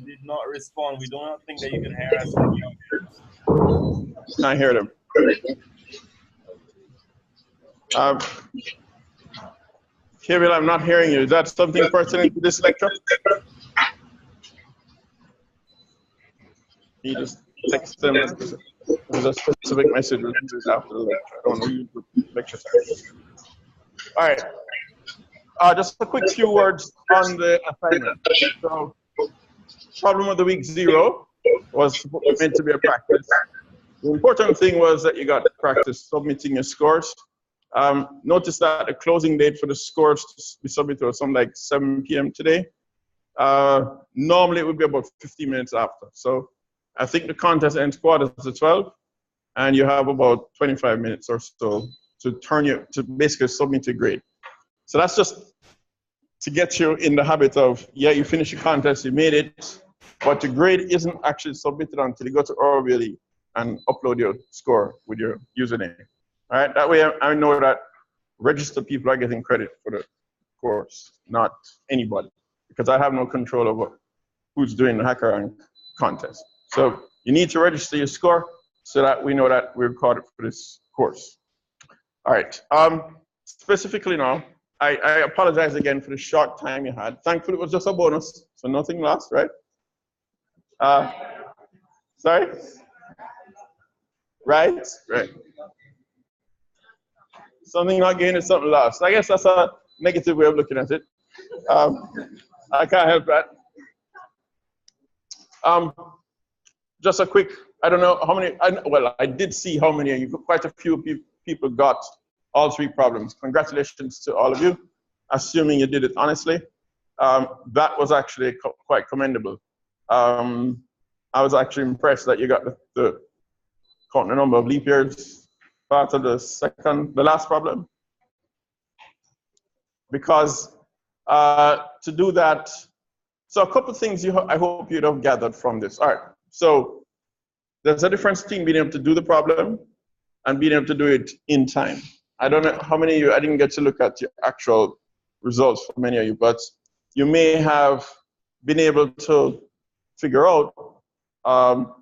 did not respond. We do not think that you can hear us. Can't hear them. Kevin, I'm not hearing you. Is that something pertinent to this lecture? You just text them. There's a specific message after the lecture. I don't know the lecture time. All right. Just a quick few words on the assignment. So, problem of the week 0 was meant to be a practice. The important thing was that you got to practice submitting your scores. Notice that the closing date for the scores to be submitted was something like 7 p.m. today. Normally, it would be about 15 minutes after. So I think the contest ends quarter to 12, and you have about 25 minutes or so to basically submit your grade. So that's just to get you in the habit of, yeah, you finish your contest, you made it, but your grade isn't actually submitted until you go to Orally and upload your score with your username. All right, that way I know that registered people are getting credit for the course, not anybody, because I have no control over who's doing the HackerRank contest. So you need to register your score so that we know that we're recorded for this course. All right, specifically now, I apologize again for the short time you had. Thankfully, it was just a bonus, so nothing lost, right? Sorry? Right? Right. Something not gained is something lost. I guess that's a negative way of looking at it. I can't help that. Just a quick, I don't know how many, well, I did see how many of you, quite a few people got all 3 problems. Congratulations to all of you, assuming you did it honestly. That was actually quite commendable. I was actually impressed that you got the count the number of leap years part of the last problem. Because to do that, so a couple of things I hope you'd have gathered from this. All right, so there's a difference between being able to do the problem and being able to do it in time. I don't know how many of you, I didn't get to look at your actual results for many of you, but you may have been able to figure out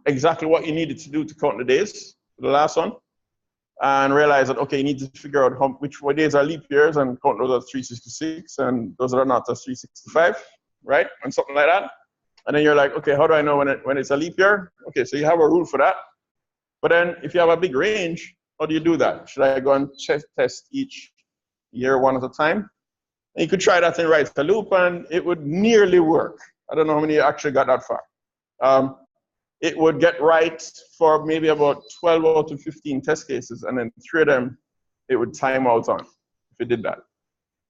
exactly what you needed to do to count the days for the last one, and realize that, okay, you need to figure out which days are leap years and count those as 366, and those are not as 365, right? And something like that. And then you're like, okay, how do I know when it's a leap year? Okay, so you have a rule for that. But then if you have a big range, how do you do that? Should I go and test each year one at a time? And you could try that and write a loop, and it would nearly work. I don't know how many actually got that far. It would get right for maybe about 12 out of 15 test cases, and then 3 of them, it would time out on if it did that.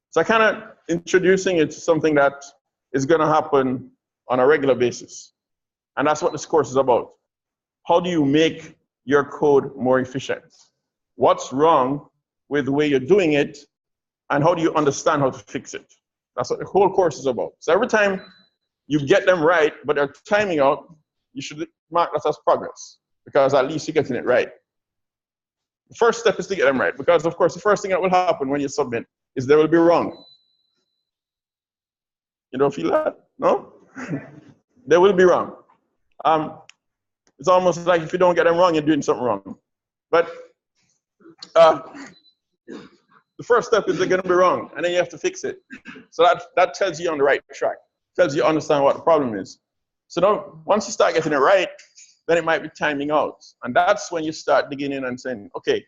So I kind of introducing it to something that is going to happen on a regular basis. And that's what this course is about. How do you make your code more efficient? What's wrong with the way you're doing it, and how do you understand how to fix it? That's what the whole course is about. So every time you get them right, but they're timing out, you should mark that as progress, because at least you're getting it right. The first step is to get them right, because of course the first thing that will happen when you submit is they will be wrong. You don't feel that? No? They will be wrong. It's almost like if you don't get them wrong, you're doing something wrong. But the first step is they're going to be wrong, and then you have to fix it. So that tells you on the right track, tells you understand what the problem is. So now, once you start getting it right, then it might be timing out. And that's when you start digging in and saying, okay,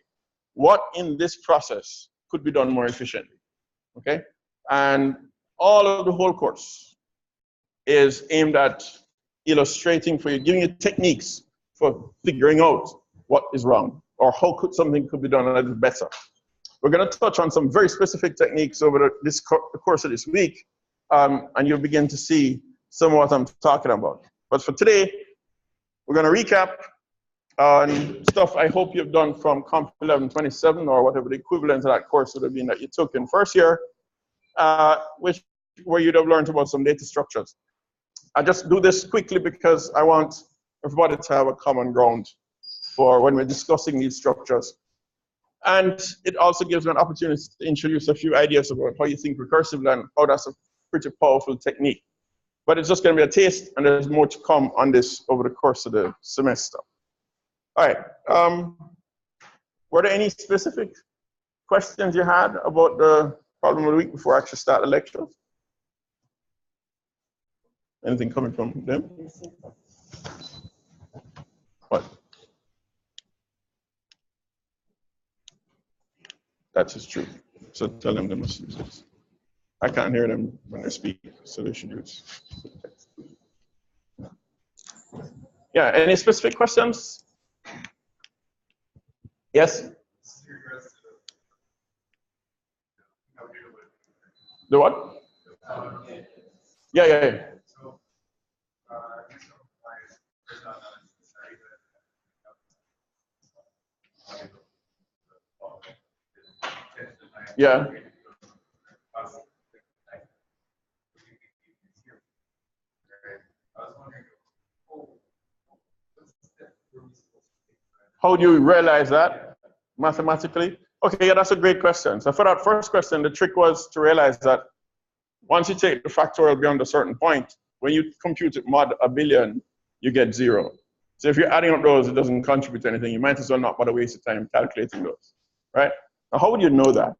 what in this process could be done more efficiently? Okay? And all of the whole course is aimed at illustrating for you, giving you techniques for figuring out what is wrong, or how something could be done a little better. We're going to touch on some very specific techniques over the course of this week, and you'll begin to see some of what I'm talking about. But for today, we're going to recap on stuff I hope you've done from COMP2211 or whatever the equivalent of that course would have been that you took in first year, where you'd have learned about some data structures. I just do this quickly because I want everybody to have a common ground for when we're discussing these structures. And it also gives me an opportunity to introduce a few ideas about how you think recursively and how that's a pretty powerful technique. but it's just going to be a taste, and there's more to come on this over the course of the semester. All right. Were there any specific questions you had about the problem of the week before I actually start the lecture? Anything coming from them? What? That is true. So tell them they must use this. I can't hear them when they speak, so they should use. Yeah, any specific questions? Yes? The what? Yeah. Yeah. How do you realize that mathematically? Okay, yeah, that's a great question. So for that first question, the trick was to realize that once you take the factorial beyond a certain point, when you compute it mod a billion, you get 0. So if you're adding up those, it doesn't contribute to anything. You might as well not bother wasting time calculating those, right? Now, how would you know that?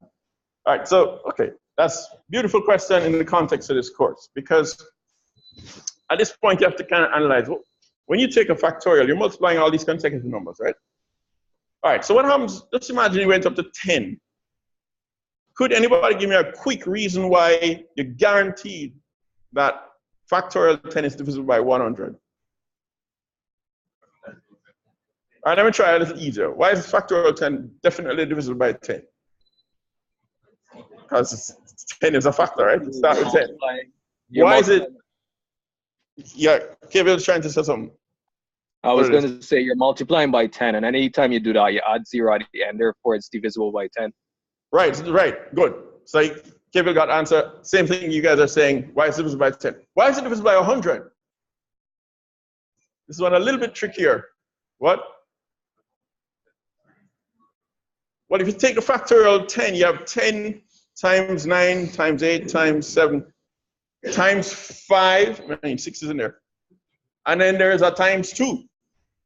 All right, so, okay, that's a beautiful question in the context of this course, because at this point, you have to kind of analyze, well, when you take a factorial, you're multiplying all these consecutive numbers, right? All right, so what happens, just imagine you went up to 10. Could anybody give me a quick reason why you're guaranteed that factorial 10 is divisible by 100? All right, let me try a little easier. Why is factorial 10 definitely divisible by 10? Because 10 is a factor, right? It starts with 10. Why is it? Yeah, Kevin was trying to say something. I was going to say you're multiplying by 10, and anytime you do that, you add 0 at the end, therefore it's divisible by 10. Right, good. So Kevin got answer. Same thing you guys are saying. Why is it divisible by 10? Why is it divisible by 100? This one a little bit trickier. What? Well, if you take the factorial 10, you have 10 times 9 times 8 times 7 times 5. I mean, 6 is in there. And then there's a times 2.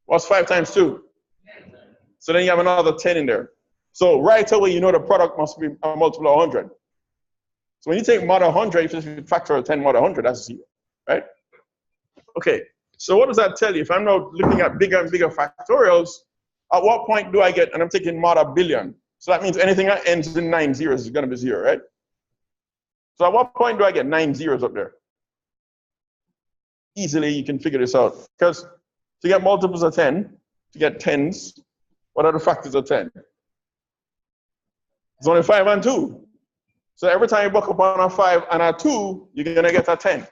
What's 5 times 2? So then you have another 10 in there. So right away, you know the product must be a multiple of 100. So when you take mod 100, if you factorial 10 mod 100, that's 0, right? Okay, so what does that tell you? If I'm now looking at bigger and bigger factorials, at what point do I get, and I'm taking mod a billion. So that means anything that ends in 9 zeros is going to be 0, right? So at what point do I get 9 zeros up there? Easily, you can figure this out. Because to get multiples of 10, to get tens, what are the factors of 10? It's only 5 and 2. So every time you buck up on a 5 and a 2, you're going to get a 10.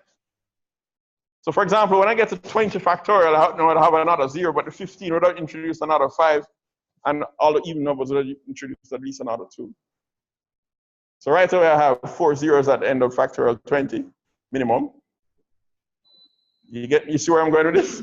So for example, when I get to 20 factorial, I know I have another 0, but the 15 would have introduced another 5, and all the even numbers would have introduced at least another 2. So right away, I have 4 zeros at the end of factorial 20, minimum. You see where I'm going with this?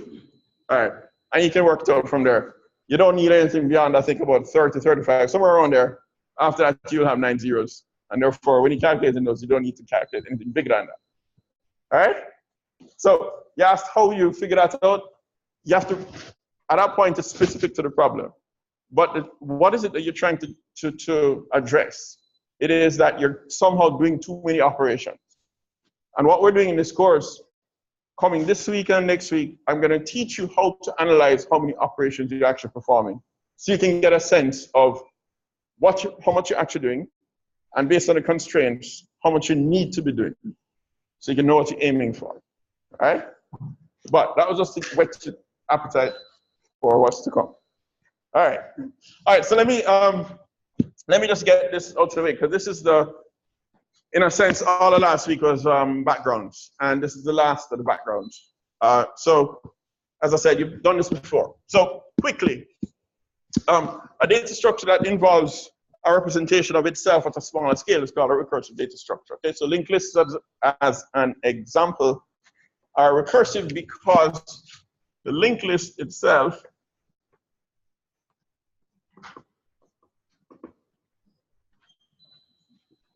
All right, and you can work it out from there. You don't need anything beyond, I think, about 30, 35, somewhere around there. After that, you'll have 9 zeros. And therefore, when you calculate those, you don't need to calculate anything bigger than that. All right? So you asked how you figure that out. You have to, at that point, it's specific to the problem. But what is it that you're trying to address? It is that you're somehow doing too many operations. And what we're doing in this course, coming this week and next week, I'm going to teach you how to analyze how many operations you're actually performing. So you can get a sense of how much you're actually doing, and based on the constraints, how much you need to be doing. So you can know what you're aiming for. All right? But that was just to whet your appetite for what's to come. All right. All right, so let me just get this out of the way, because this is in a sense, all of last week was backgrounds, and this is the last of the backgrounds. So, as I said, you've done this before. So, quickly, a data structure that involves a representation of itself at a smaller scale is called a recursive data structure. Okay, so linked lists as an example are recursive because the linked list itself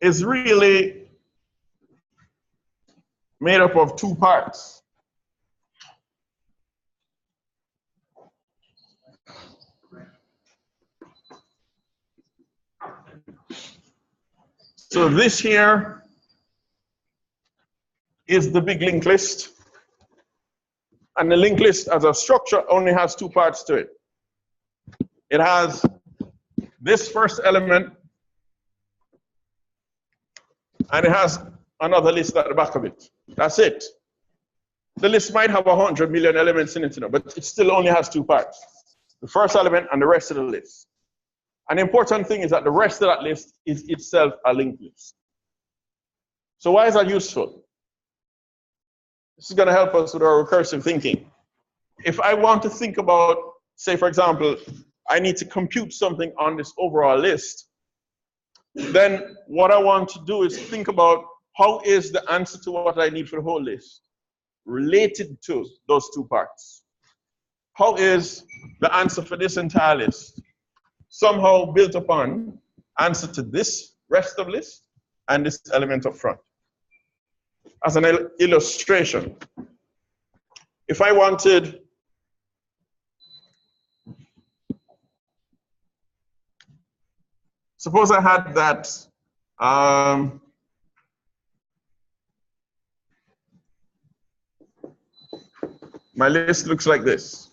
is really made up of two parts. So this here is the big linked list. And the linked list as a structure only has two parts to it. It has this first element, and it has another list at the back of it. That's it. The list might have 100 million elements in it, but it still only has two parts. The first element and the rest of the list. An important thing is that the rest of that list is itself a linked list. So why is that useful? This is going to help us with our recursive thinking. If I want to think about, say for example, I need to compute something on this overall list, then what I want to do is think about how is the answer to what I need for the whole list related to those two parts. How is the answer for this entire list somehow built upon answer to this rest of list and this element up front? As an illustration, if I wanted suppose I had that my list looks like this.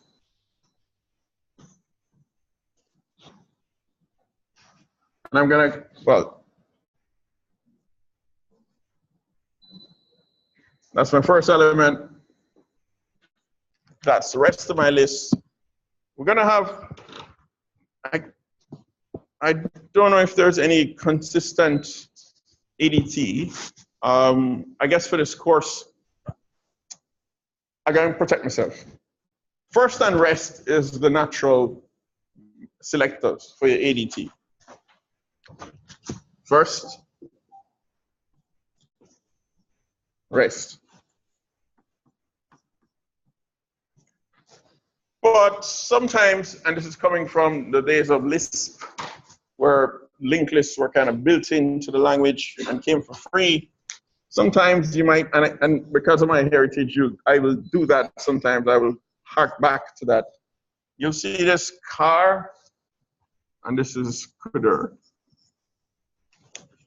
And I'm gonna, well, that's my first element. That's the rest of my list. We're gonna have, I don't know if there's any consistent ADT. I guess for this course, I'm gonna protect myself. First and rest is the natural selectors for your ADT. First, rest. But sometimes, and this is coming from the days of Lisp, where linked lists were kind of built into the language and came for free, sometimes you might, and because of my heritage, I will do that sometimes. I will hark back to that. You'll see this car, and this is couleur.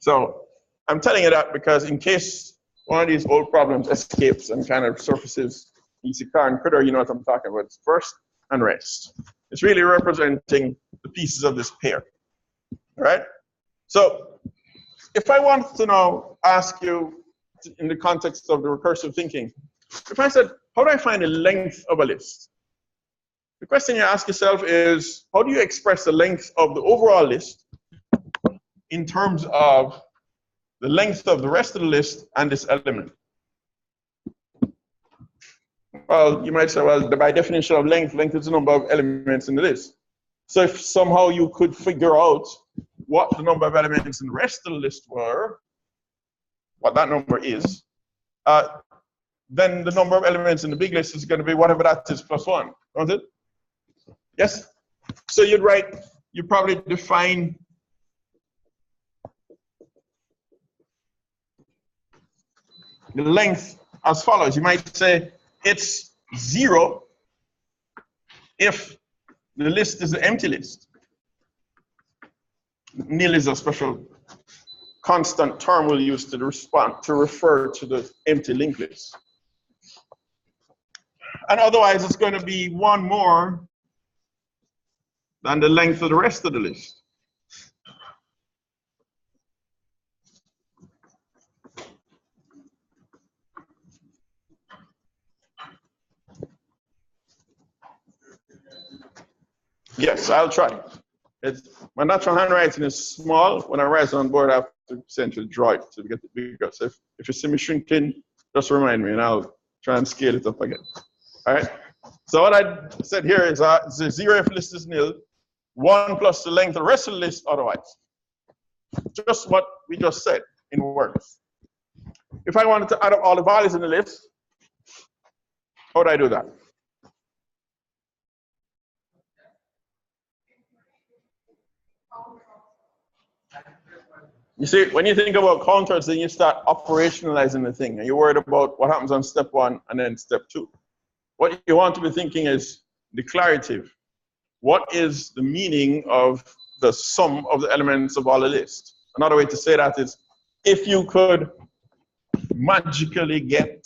So I'm telling you that because in case one of these old problems escapes and kind of surfaces, you see car and couleur, you know what I'm talking about. It's first and rest. It's really representing the pieces of this pair, right? So if I want to now ask you in the context of the recursive thinking, if I said, how do I find the length of a list? The question you ask yourself is, how do you express the length of the overall list in terms of the length of the rest of the list and this element? Well, you might say, well, by definition of length is the number of elements in the list. So if somehow you could figure out what the number of elements in the rest of the list were, what that number is, then the number of elements in the big list is going to be whatever that is plus one, don't it? Yes? So you'd probably define the length as follows. You might say it's 0 if the list is an empty list. Nil is a special constant term we'll use to refer to the empty linked list. And otherwise, it's going to be one more than the length of the rest of the list. Yes, I'll try. My natural handwriting is small. When I write on board, I have to essentially draw it to get it bigger. So if you see me shrinking, just remind me, and I'll try and scale it up again. All right? So what I said here is 0 if list is nil, 1 plus the length of the rest of the list otherwise. Just what we just said in words. If I wanted to add up all the values in the list, how would I do that? You see, when you think about counters, then you start operationalizing the thing, and you're worried about what happens on step 1 and then step 2. What you want to be thinking is declarative. What is the meaning of the sum of the elements of all the list? Another way to say that is, if you could magically get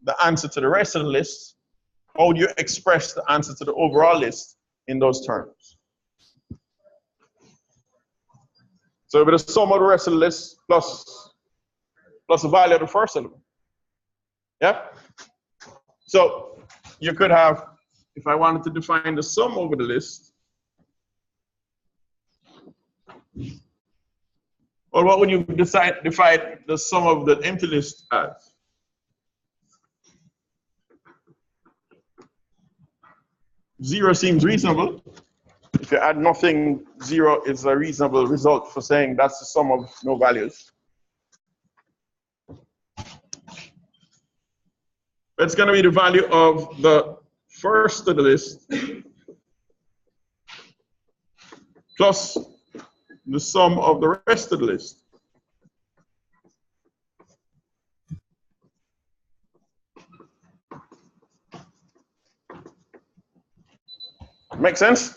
the answer to the rest of the list, how would you express the answer to the overall list in those terms? So it'll be the sum of the rest of the list plus the value of the first element. Yeah? So you could have, if I wanted to define the sum over the list, well, what would you define the sum of the empty list as? Zero seems reasonable. If you add nothing, 0 is a reasonable result for saying that's the sum of no values. It's going to be the value of the first of the list plus the sum of the rest of the list. Make sense?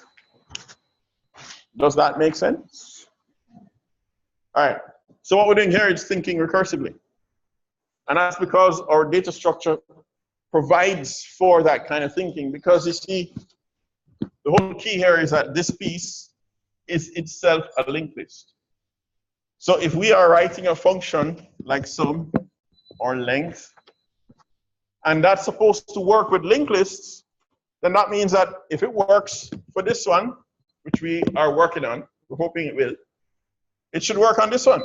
Does that make sense? All right. So what we're doing here is thinking recursively. And that's because our data structure provides for that kind of thinking, because you see, the whole key here is that this piece is itself a linked list. So if we are writing a function like sum or length, and that's supposed to work with linked lists, then that means that if it works for this one, which we are working on, we're hoping it will, it should work on this one.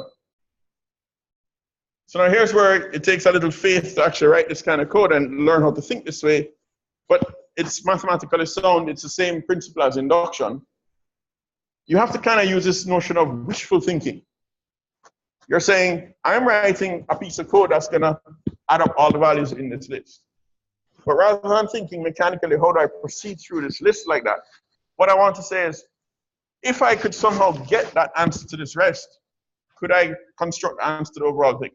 So now here's where it takes a little faith to actually write this kind of code and learn how to think this way. But it's mathematically sound. It's the same principle as induction. You have to kind of use this notion of wishful thinking. You're saying, I'm writing a piece of code that's going to add up all the values in this list. But rather than thinking mechanically, how do I proceed through this list like that? What I want to say is, if I could somehow get that answer to this rest, could I construct the answer to the overall thing?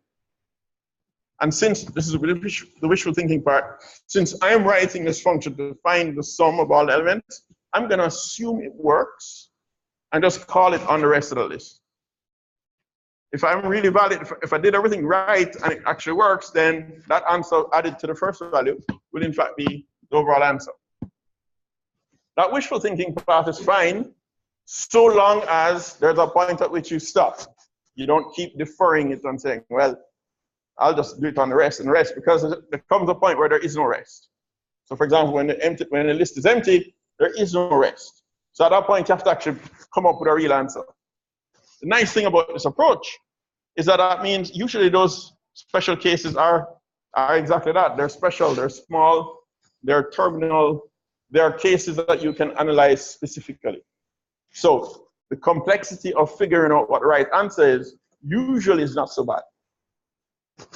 And since this is the wishful thinking part, since I'm writing this function to find the sum of all the elements, I'm going to assume it works and just call it on the rest of the list. If I'm really valid, if I did everything right and it actually works, then that answer added to the first value will in fact be the overall answer. That wishful thinking path is fine, so long as there's a point at which you stop. You don't keep deferring it and saying, well, I'll just do it on the rest and rest, because there comes a point where there is no rest. So for example, when the list is empty, there is no rest. So at that point, you have to actually come up with a real answer. The nice thing about this approach is that that means usually those special cases are exactly that. They're special, they're small, they're terminal, they are cases that you can analyze specifically. So the complexity of figuring out what the right answer is usually is not so bad.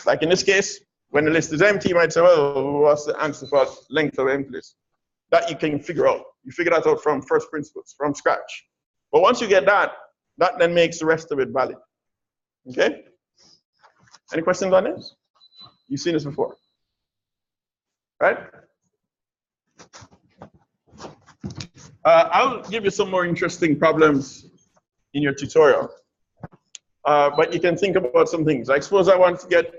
Like in this case, when the list is empty, you might say, well, what's the answer for length of empty list? That you can figure out. You figure that out from first principles, from scratch. But once you get that, that then makes the rest of it valid. Okay? Any questions on this? You've seen this before, right? I'll give you some more interesting problems in your tutorial. But you can think about some things. Like suppose I want to get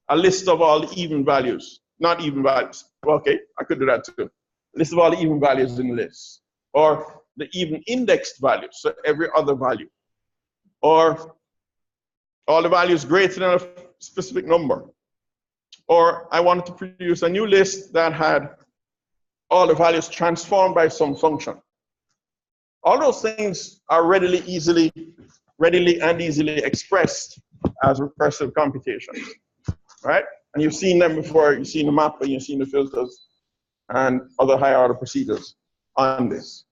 a list of all the even values, not even values. Well, okay, I could do that too. List of all the even values in the list. Or the even indexed values, so every other value. Or all the values greater than a specific number. Or I wanted to produce a new list that had all the values transformed by some function. All those things are readily and easily expressed as recursive computations, right? And you've seen them before. You've seen the map and you've seen the filters and other higher order procedures on this.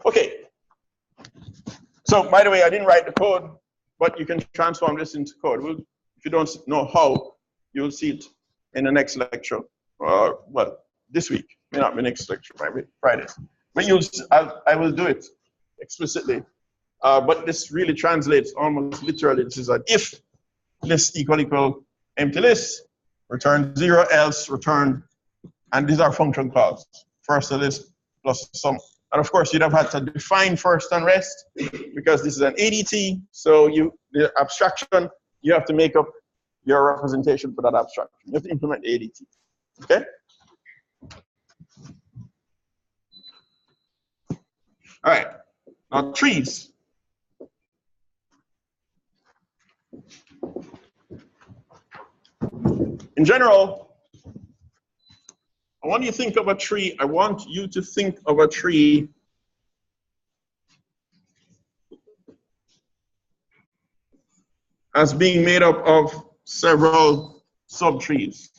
Okay. So by the way, I didn't write the code, but you can transform this into code. If you don't know how, you'll see it in the next lecture, or well, this week. May not be next lecture, maybe Friday. But I will do it explicitly but this really translates almost literally. This is an if list equal empty list, return 0, else return, and these are function calls. First the list plus sum. And of course, you'd have had to define first and rest because this is an ADT. So the abstraction, you have to make up your representation for that abstraction. You have to implement the ADT. Okay? All right. Now trees. In general, when you think of a tree, I want you to think of a tree as being made up of several subtrees.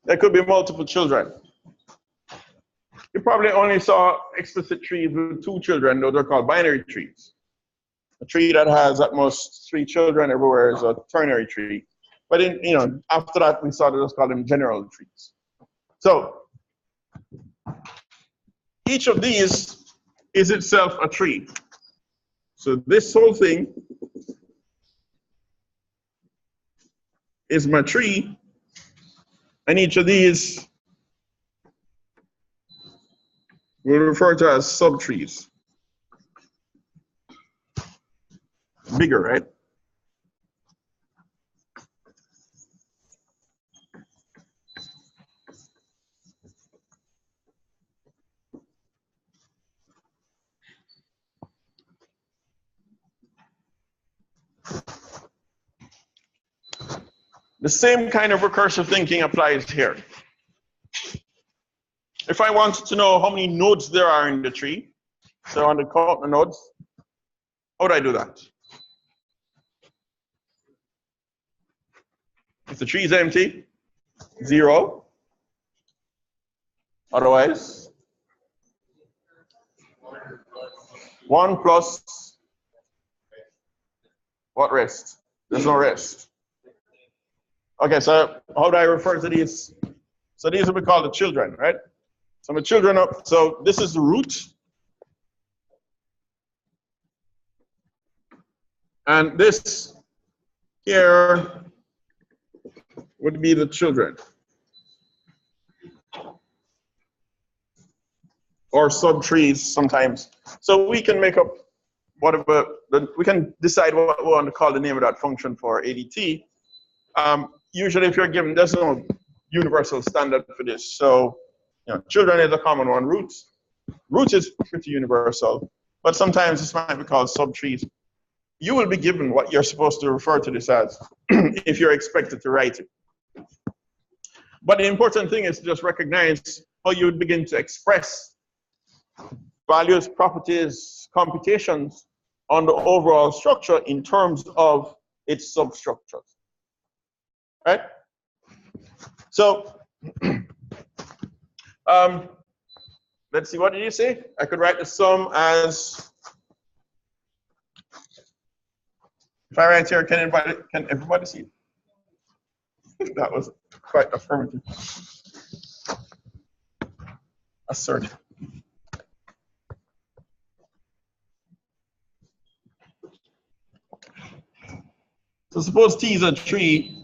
There could be multiple children. You probably only saw explicit trees with 2 children. Those are called binary trees. A tree that has at most 3 children everywhere is a ternary tree. But after that, we started to call them general trees. So each of these is itself a tree. So this whole thing is my tree, and each of these we'll refer to as subtrees. Bigger, right? The same kind of recursive thinking applies here. If I wanted to know how many nodes there are in the tree, so I want to count the nodes, how do I do that? If the tree is empty, 0. Otherwise, 1 plus what rest? There's no rest. Okay, so how do I refer to these? So these will be called the children, right? So my children up. So this is the root. And this here would be the children. Or subtrees sometimes. So we can make up whatever, we can decide what we want to call the name of that function for ADT. Usually if you're given, there's no universal standard for this. So, children is a common one. Root is pretty universal, but sometimes this might be called subtrees. You will be given what you're supposed to refer to this as if you're expected to write it. But the important thing is to just recognize how you would begin to express values, properties, computations on the overall structure in terms of its substructures. Right? So, let's see, what did you say? I could write the sum as, if I write here, can everybody see it? That was quite affirmative. Assertive. So suppose T is a tree.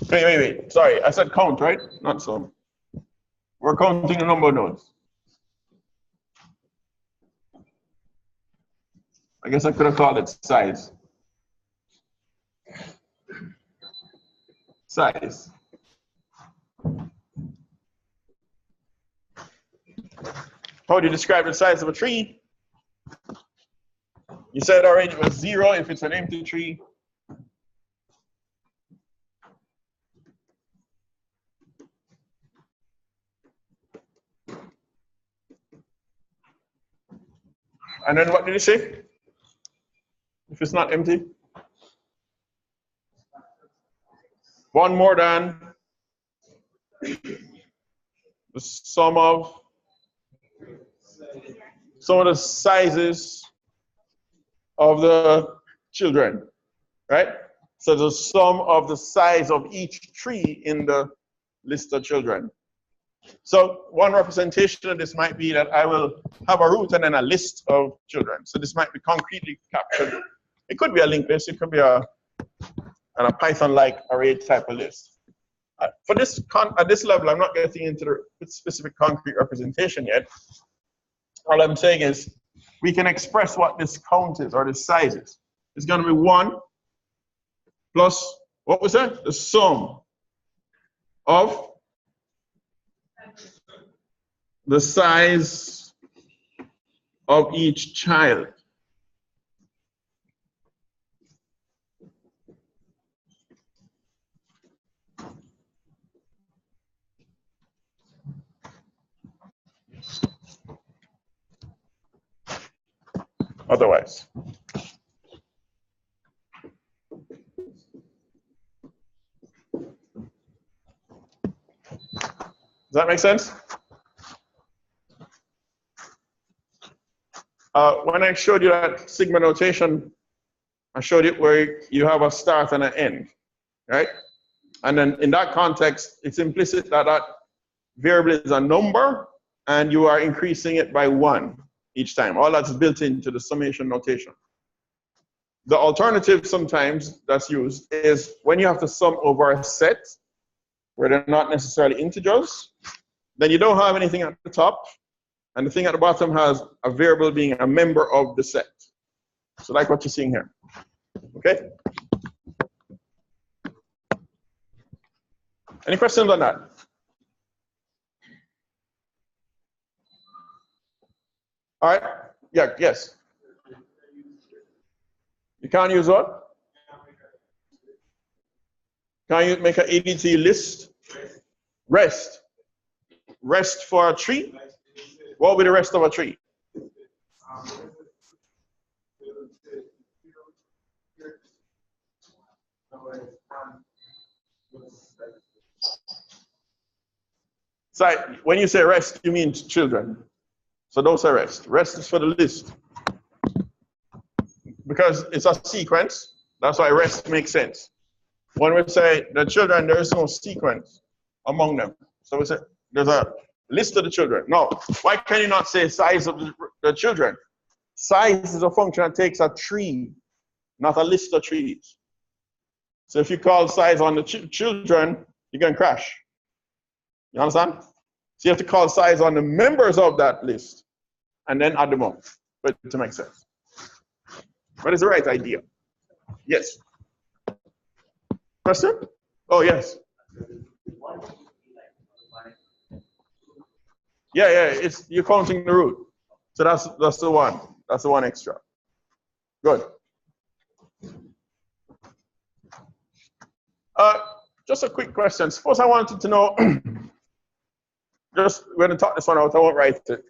Wait. Sorry, I said count, right? Not sum. We're counting the number of nodes. I guess I could have called it size. Size. How do you describe the size of a tree? You said already it was 0 if it's an empty tree. And then what did you say? If it's not empty? 1 more than the sum of some of the sizes of the children, right? So the sum of the size of each tree in the list of children. So one representation of this might be that I will have a root and then a list of children. So this might be concretely captured. It could be a linked list. It could be a Python-like array type of list. For this at this level, I'm not getting into the specific concrete representation yet. All I'm saying is we can express what this count is or this size is. It's going to be 1 plus, what was that? The sum of the size of each child. Otherwise. Does that make sense? When I showed you that sigma notation, I showed you where you have a start and an end, right? And then in that context, it's implicit that that variable is a number and you are increasing it by 1 each time. All that's built into the summation notation. The alternative sometimes that's used is when you have to sum over a set where they're not necessarily integers, then you don't have anything at the top, and the thing at the bottom has a variable being a member of the set. So like what you're seeing here. Okay? Any questions on that? All right. Yeah, yes. You can't use what? Can you make an ADT list? Rest. Rest for a tree? What will be the rest of a tree? So when you say rest, you mean children. So don't say rest. Rest is for the list. Because it's a sequence, that's why rest makes sense. When we say the children, there is no sequence among them. So we say there's a list of the children. No, why can you not say size of the children? Size is a function that takes a tree, not a list of trees. So if you call size on the children, you're going to crash. You understand? So you have to call size on the members of that list and then add them up for it to make sense. What is the right idea? Yes. Question? Oh, yes. Yeah, you're counting the root. So that's the one. That's the one extra. Good. Just a quick question. Suppose I wanted to know, we're going to talk this one out, I won't write it.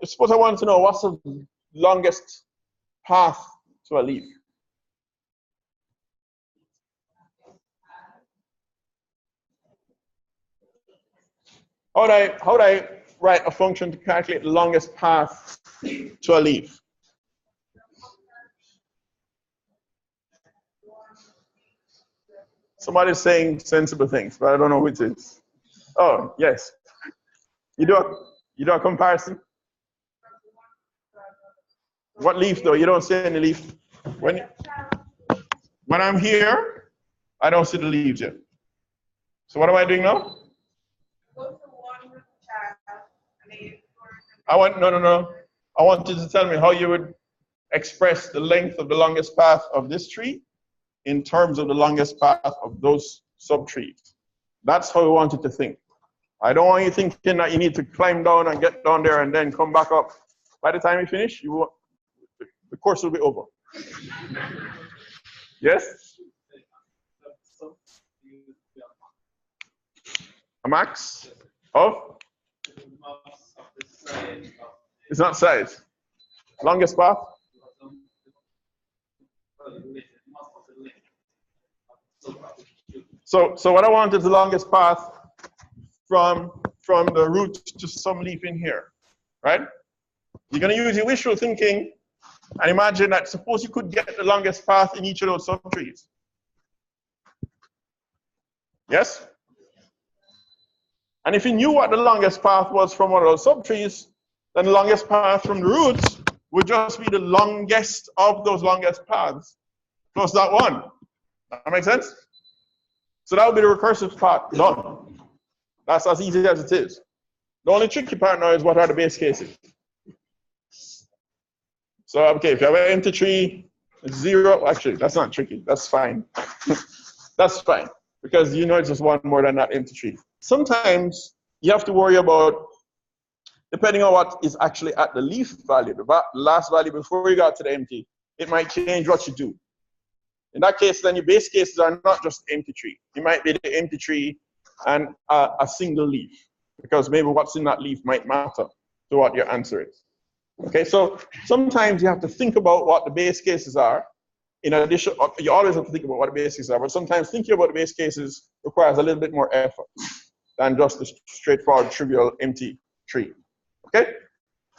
Suppose I wanted to know what's the longest path to a leaf? How would I write a function to calculate the longest path to a leaf? Somebody's saying sensible things, but I don't know who it is. Oh, yes. You do a comparison? What leaf though? You don't see any leaf. When I'm here, I don't see the leaves yet. So what am I doing now? No. I want you to tell me how you would express the length of the longest path of this tree in terms of the longest path of those subtrees. That's how we want you to think. I don't want you thinking that you need to climb down and get down there and then come back up. By the time you finish, the course will be over. Yes? A max of? It's not size. Longest path? So what I want is the longest path from the root to some leaf in here, right? You're going to use your wishful thinking and imagine that suppose you could get the longest path in each of those subtrees. Yes? And if you knew what the longest path was from one of those subtrees, then the longest path from the roots would just be the longest of those longest paths plus that one. That make sense? So that would be the recursive part done. That's as easy as it is. The only tricky part now is what are the base cases. So, okay, if you have an empty tree, it's 0. Actually, that's not tricky. That's fine. That's fine. Because you know it's just one more than that empty tree. Sometimes you have to worry about, depending on what is actually at the leaf value, the last value before you got to the empty, it might change what you do. In that case, then your base cases are not just empty tree. It might be the empty tree and a single leaf, because maybe what's in that leaf might matter to what your answer is. Okay, so sometimes you have to think about what the base cases are. In addition, you always have to think about what the base cases are, but sometimes thinking about the base cases requires a little bit more effort than just the straightforward, trivial, empty tree. Okay?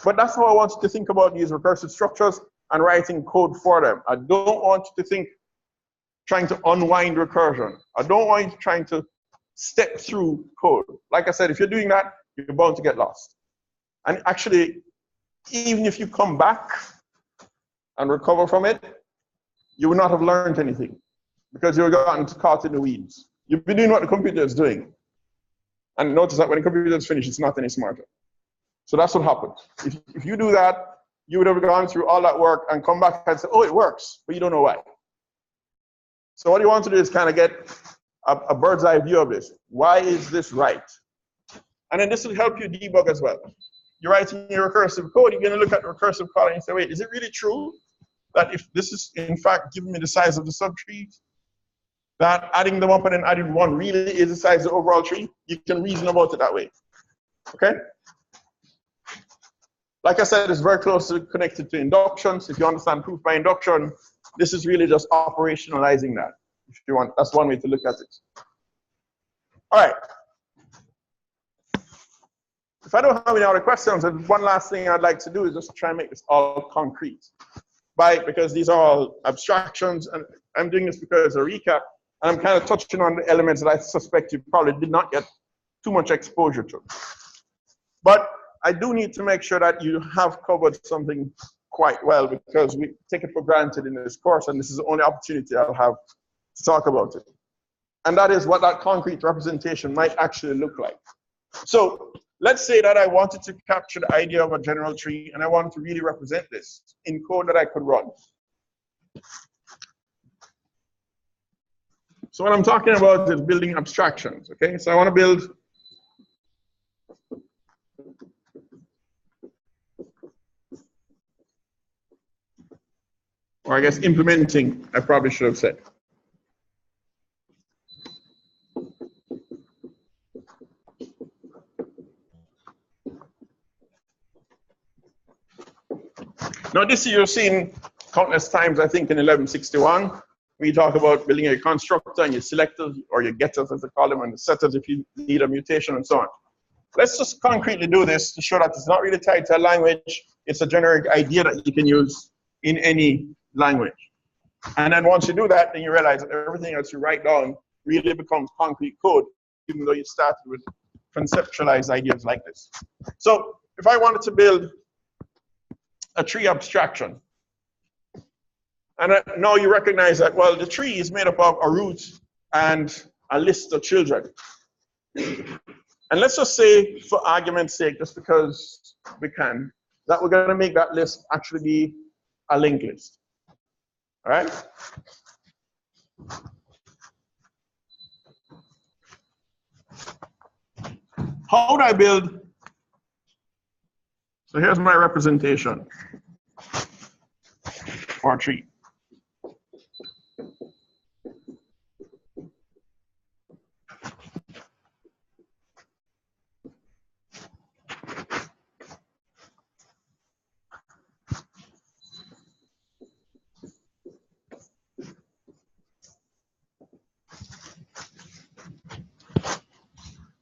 But that's how I want you to think about these recursive structures and writing code for them. I don't want you to think trying to unwind recursion. I don't want you trying to step through code. Like I said, if you're doing that, you're bound to get lost. And actually, even if you come back and recover from it, you will not have learned anything because you've gotten caught in the weeds. You've been doing what the computer is doing. And notice that when the computer is finished, it's not any smarter. So that's what happens. If you do that, you would have gone through all that work and come back and say, oh, it works, but you don't know why. So what you want to do is kind of get a bird's eye view of this. Why is this right? And then this will help you debug as well. You're writing your recursive code, you're going to look at the recursive code and you say, wait, is it really true that if this is in fact giving me the size of the subtree, that adding them up and then adding one really is the size of the overall tree? You can reason about it that way. Okay? Like I said, it's very closely connected to inductions. If you understand proof by induction, this is really just operationalizing that. If you want, that's one way to look at it. All right. If I don't have any other questions, and one last thing I'd like to do is just try and make this all concrete. Because these are all abstractions, and I'm doing this because a recap, and I'm kind of touching on the elements that I suspect you probably did not get too much exposure to. But I do need to make sure that you have covered something quite well, because we take it for granted in this course, and this is the only opportunity I'll have to talk about it. And that is what that concrete representation might actually look like. So let's say that I wanted to capture the idea of a general tree, and I wanted to really represent this in code that I could run. So what I'm talking about is building abstractions, okay? So I want to build or I guess implementing, I probably should have said. Now this you've seen countless times, I think in 1161, we talk about building a constructor and your selectors, or your getters as they call them, and the setters if you need a mutation and so on. Let's just concretely do this to show that it's not really tied to a language. It's a generic idea that you can use in any language. And then once you do that, then you realize that everything else you write down really becomes concrete code, even though you started with conceptualized ideas like this. So if I wanted to build a tree abstraction, and now you recognize that, well, the tree is made up of a root and a list of children. And let's just say, for argument's sake, just because we can, that we're going to make that list actually be a linked list. All right? How would I build? So here's my representation for a tree.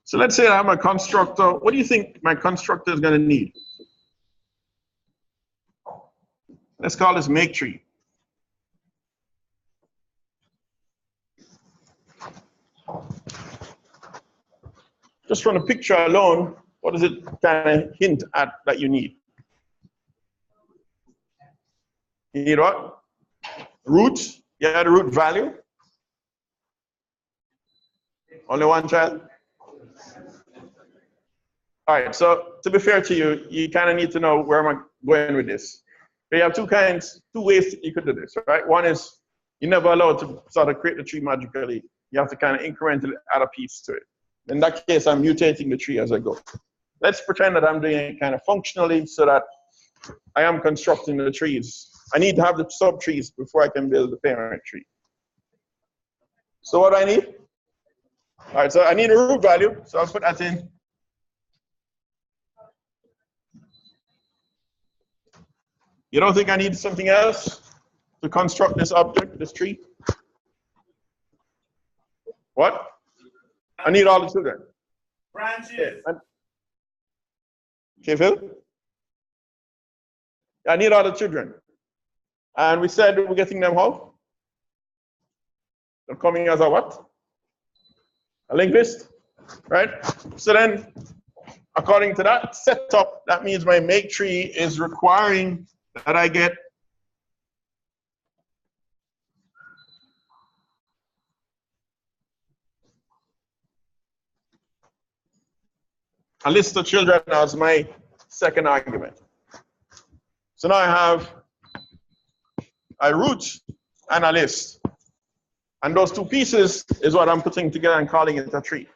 So let's say I'm a constructor. What do you think my constructor is going to need? Let's call this make tree. Just from the picture alone, what does it kind of hint at that you need? You need what? Root? Yeah, the root value. Only one child? All right, so to be fair to you, you kind of need to know where am I going with this. You have two ways you could do this, right? One is you're never allowed to sort of create the tree magically. You have to kind of incrementally add a piece to it. In that case, I'm mutating the tree as I go. Let's pretend that I'm doing it kind of functionally so that I am constructing the trees. I need to have the subtrees before I can build the parent tree. So what do I need? All right, so I need a root value, so I'll put that in. You don't think I need something else to construct this object, this tree? What? I need all the children. Branches. Okay, Phil? I need all the children. And we said we're getting them how? They're coming as a what? A linked list, right? So then, according to that setup, that means my make tree is requiring that I get a list of children as my second argument. So now I have a root and a list. And those two pieces is what I'm putting together and calling it a tree.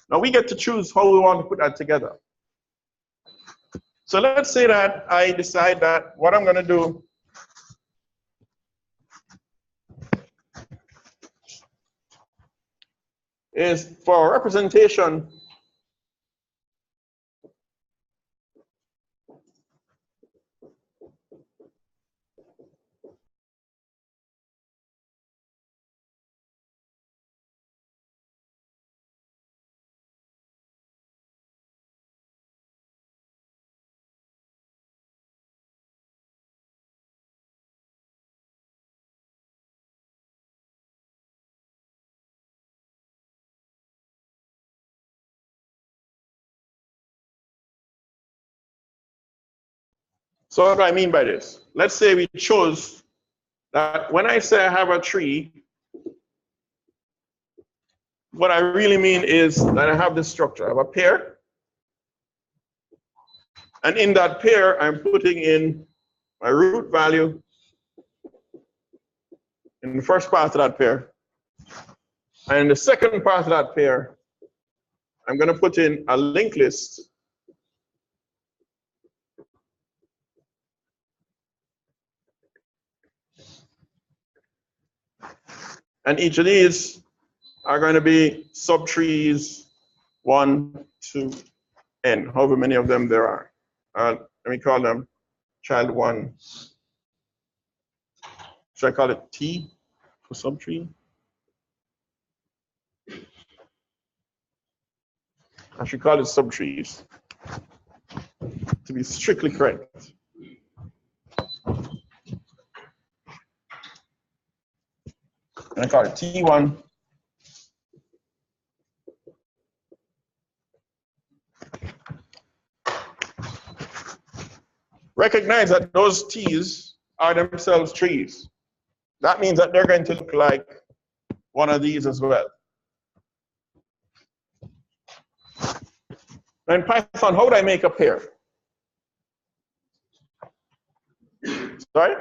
Now we get to choose how we want to put that together. So let's say that I decide that what I'm going to do is for representation So what do I mean by this? Let's say we chose that when I say I have a tree, what I really mean is that I have this structure. I have a pair. And in that pair, I'm putting in my root value in the first part of that pair. And in the second part of that pair, I'm going to put in a linked list. And each of these are going to be subtrees 1 to n, however many of them there are. Let me call them child 1. Should I call it T for subtree? I should call it subtrees to be strictly correct. And I call it T1. Recognize that those T's are themselves trees. That means that they're going to look like one of these as well. Now in Python, how would I make a pair? Sorry?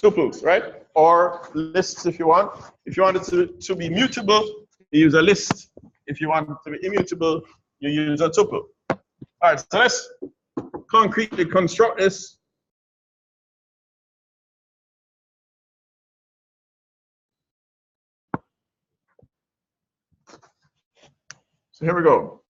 Tuples, right? Or lists if you want. If you want it to be mutable, you use a list. If you want it to be immutable, you use a tuple. All right, so let's concretely construct this. So here we go.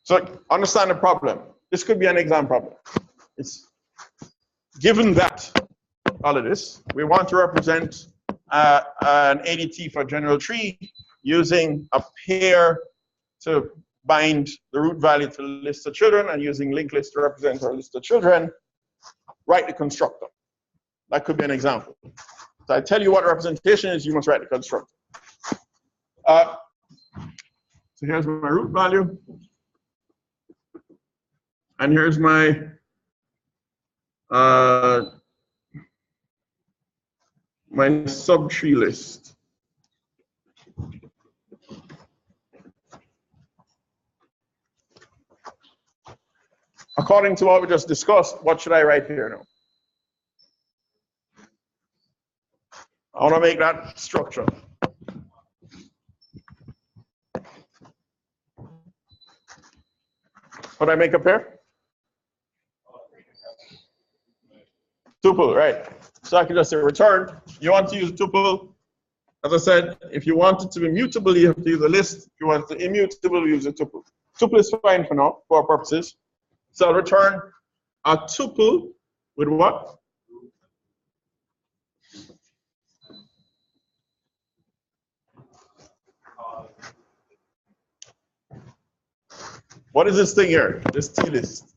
So understand the problem. This could be an exam problem. It's given that all of this. We want to represent an ADT for general tree using a pair to bind the root value to the list of children and using linked list to represent our list of children. Write the constructor. That could be an example. So I tell you what representation is, you must write the constructor. So here's my root value. And here's my my subtree list. According to what we just discussed, what should I write here now? I want to make that structure. What I make up here? Tuple, right. So I can just say return. You want to use a tuple. As I said, if you want it to be mutable, you have to use a list. If you want it to be immutable, use a tuple. Tuple is fine for now, for our purposes. So I'll return a tuple with what? What is this thing here? This T list.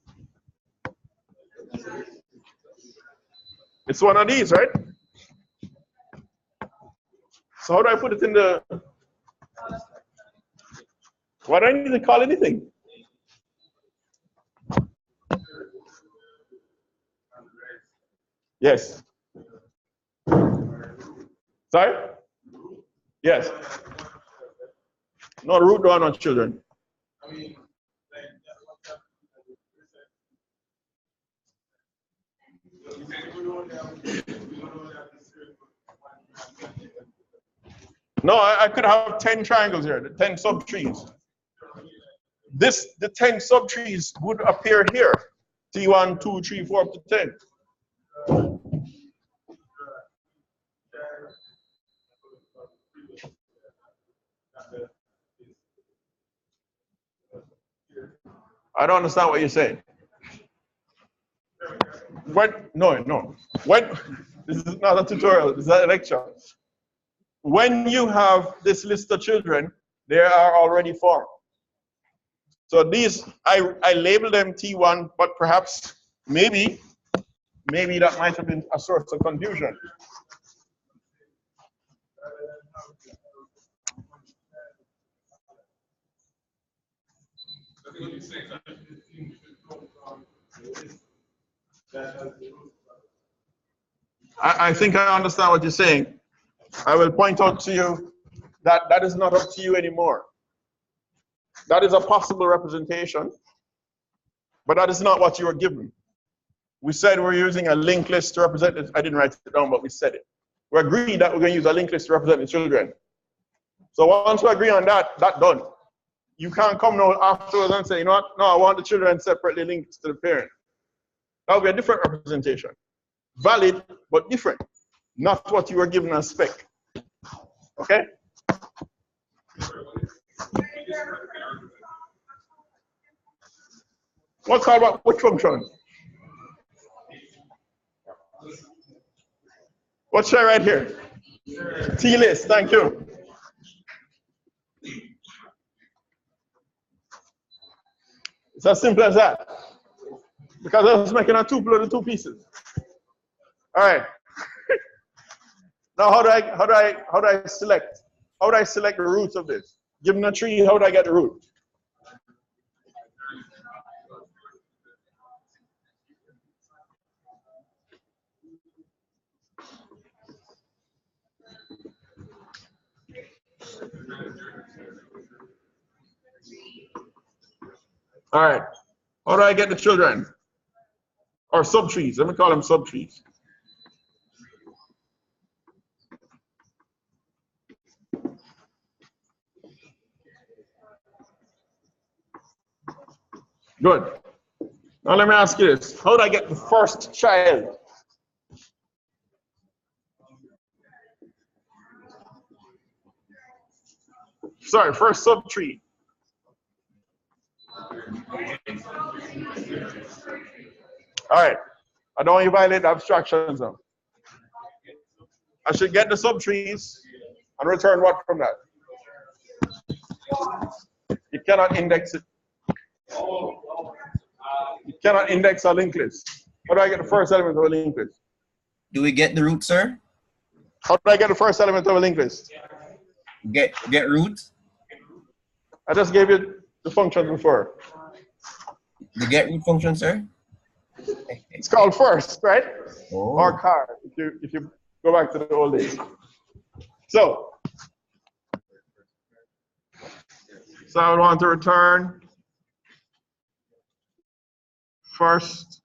It's one of these, right? So how do I put it in the... Why do I need to call anything? Yes. Sorry? Yes. No, root down on children. No, I could have 10 triangles here, the 10 subtrees. The 10 subtrees would appear here. T1, 2, 3, 4, up to 10. I don't understand what you're saying. No. This is not a tutorial, this is a lecture. When you have this list of children, they are already formed. So these, I label them T1, but perhaps, maybe that might have been a source of confusion. I think I understand what you're saying. I will point out to you that that is not up to you anymore. That is a possible representation, but that is not what you were given. We said we're using a linked list to represent it. I didn't write it down, but we said it. We agreed that we're going to use a linked list to represent the children. So once we agree on that, that's done. You can't come now afterwards and say, you know what? No, I want the children separately linked to the parent. That would be a different representation. Valid, but different. Not what you were given as spec. Okay? What's called what? Which function? What should I write here? T-list, thank you. It's as simple as that. Because I was making a tuple of the two pieces. All right. Now how do I select? How do I select the roots of this? Given a tree, how do I get the root? All right. How do I get the children? Or subtrees. Let me call them subtrees. Good. Now let me ask you this. How do I get the first child? Sorry, first subtree. All right. I don't want you to violate the abstractions now. I should get the subtrees and return what from that? You cannot index it. You cannot index a linked list. How do I get the first element of a linked list? Do we get the root, sir? How do I get the first element of a linked list? Get root? I just gave you the function before. The get root function, sir? It's called first, right? Oh. Or car, if you go back to the old days. So I would want to return first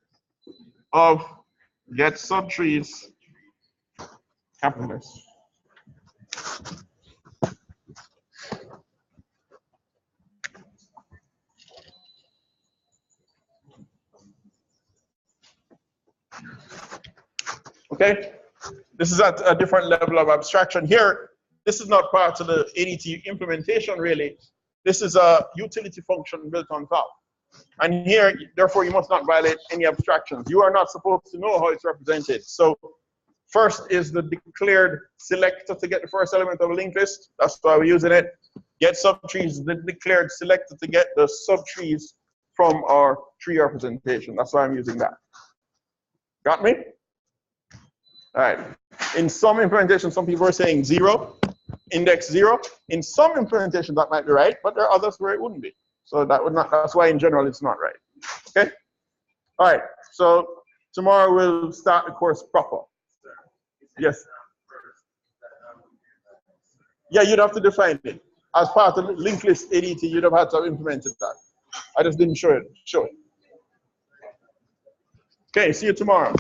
of get subtrees happiness. Okay, this is at a different level of abstraction. Here, this is not part of the ADT implementation really. This is a utility function built on top. And here, therefore, you must not violate any abstractions. You are not supposed to know how it's represented. So first is the declared selector to get the first element of a linked list. That's why we're using it. Get subtrees, the declared selector to get the subtrees from our tree representation. That's why I'm using that. Got me? All right. In some implementations, some people are saying 0, index 0. In some implementations, that might be right, but there are others where it wouldn't be. So that would not. That's why in general it's not right. Okay. All right. So tomorrow we'll start the course proper. Yes. Yeah, you'd have to define it as part of the linked list ADT. You'd have had to have implemented that. I just didn't show it. Okay. See you tomorrow.